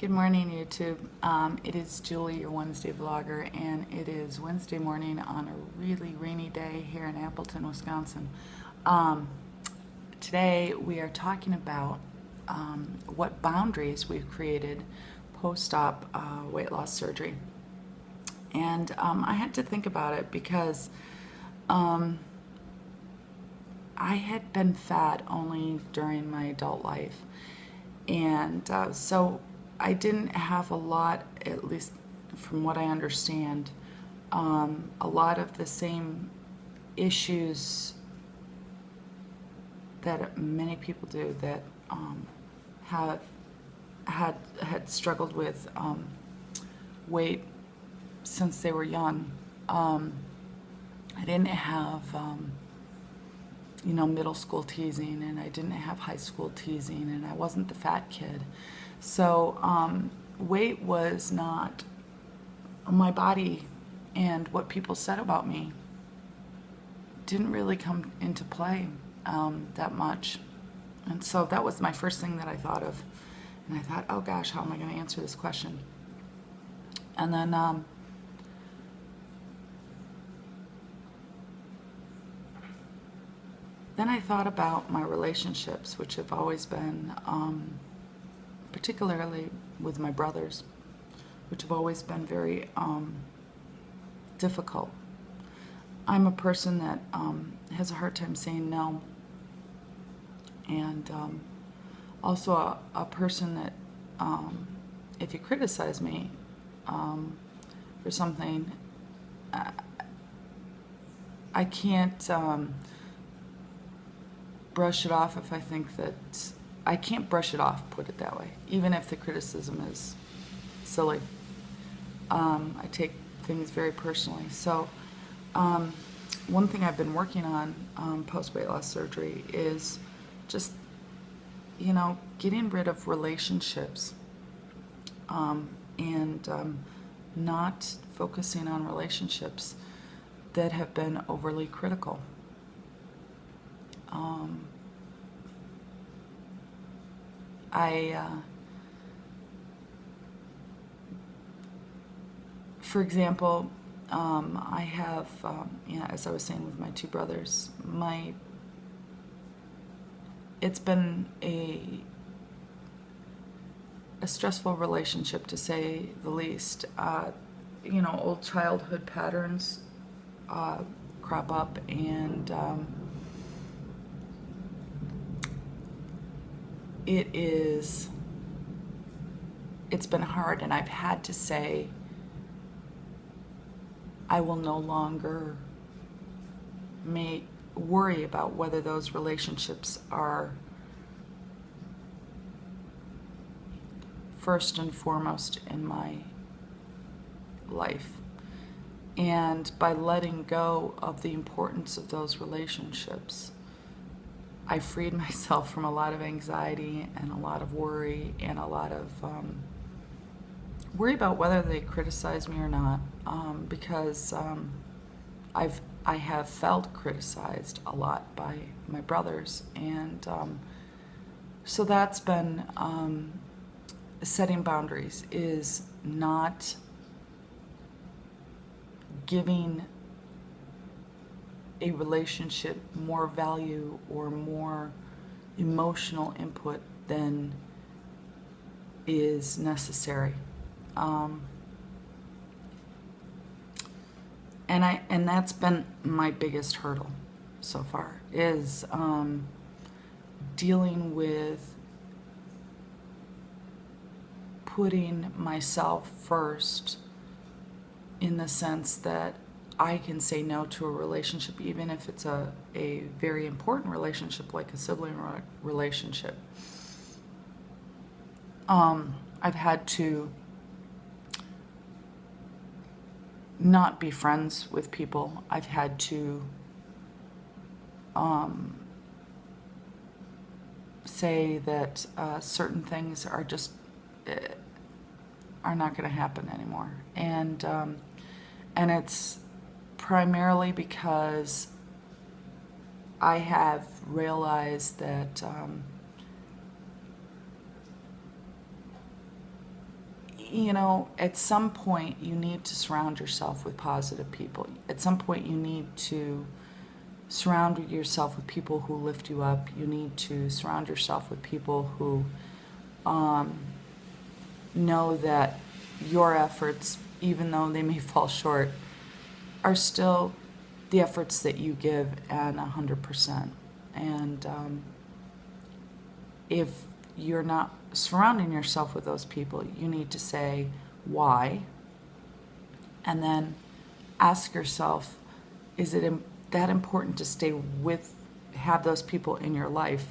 Good morning, YouTube. It is Julie, your Wednesday vlogger, and it is Wednesday morning on a really rainy day here in Appleton, Wisconsin. Today we are talking about what boundaries we've created post-op weight loss surgery. And I had to think about it because I had been fat only during my adult life. And so I didn't have a lot, at least from what I understand, a lot of the same issues that many people do that have had struggled with weight since they were young. I didn't have middle school teasing, and I didn't have high school teasing, and I wasn't the fat kid. So weight was not my body, and what people said about me didn't really come into play that much. And so that was my first thing that I thought of. And I thought, oh gosh, how am I going to answer this question? And then I thought about my relationships, which have always been, particularly with my brothers, which have always been very difficult. I'm a person that has a hard time saying no, and also a person that if you criticize me for something, I can't brush it off if I think that I can't brush it off, put it that way, even if the criticism is silly. I take things very personally. So one thing I've been working on post weight loss surgery is just getting rid of relationships and not focusing on relationships that have been overly critical. For example, I have, as I was saying with my two brothers, it's been a stressful relationship, to say the least. Old childhood patterns crop up, and it's been hard, and I've had to say I will no longer worry about whether those relationships are first and foremost in my life. And by letting go of the importance of those relationships, I freed myself from a lot of anxiety and a lot of worry and a lot of worry about whether they criticize me or not, because I have felt criticized a lot by my brothers, and so that's been setting boundaries, is not giving a relationship more value or more emotional input than is necessary. And that's been my biggest hurdle so far, is dealing with putting myself first, in the sense that I can say no to a relationship, even if it's a very important relationship like a sibling relationship. I've had to not be friends with people. I've had to say that certain things are just are not going to happen anymore, and it's primarily because I have realized that you know, at some point you need to surround yourself with positive people. At some point you need to surround yourself with people who lift you up. You need to surround yourself with people who know that your efforts, even though they may fall short, are still the efforts that you give at 100%. And if you're not surrounding yourself with those people, you need to say why, and then ask yourself, is it that important to stay with, have those people in your life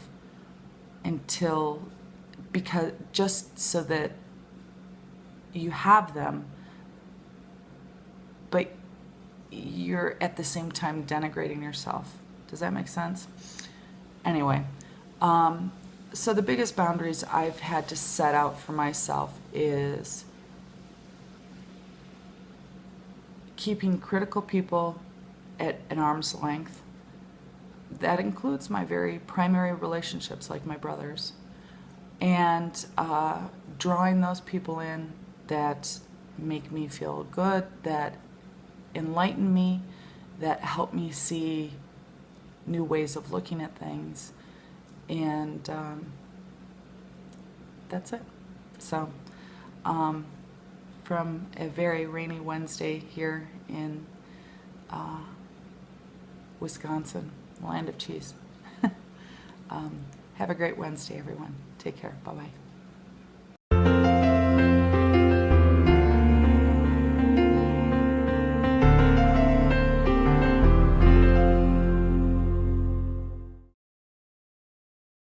until, because just so that you have them, but you're at the same time denigrating yourself. Does that make sense? Anyway, so the biggest boundaries I've had to set out for myself is keeping critical people at an arm's length. That includes my very primary relationships, like my brothers, and drawing those people in that make me feel good, that enlighten me, that help me see new ways of looking at things. And that's it. So from a very rainy Wednesday here in Wisconsin, land of cheese. Have a great Wednesday, everyone. Take care. Bye-bye.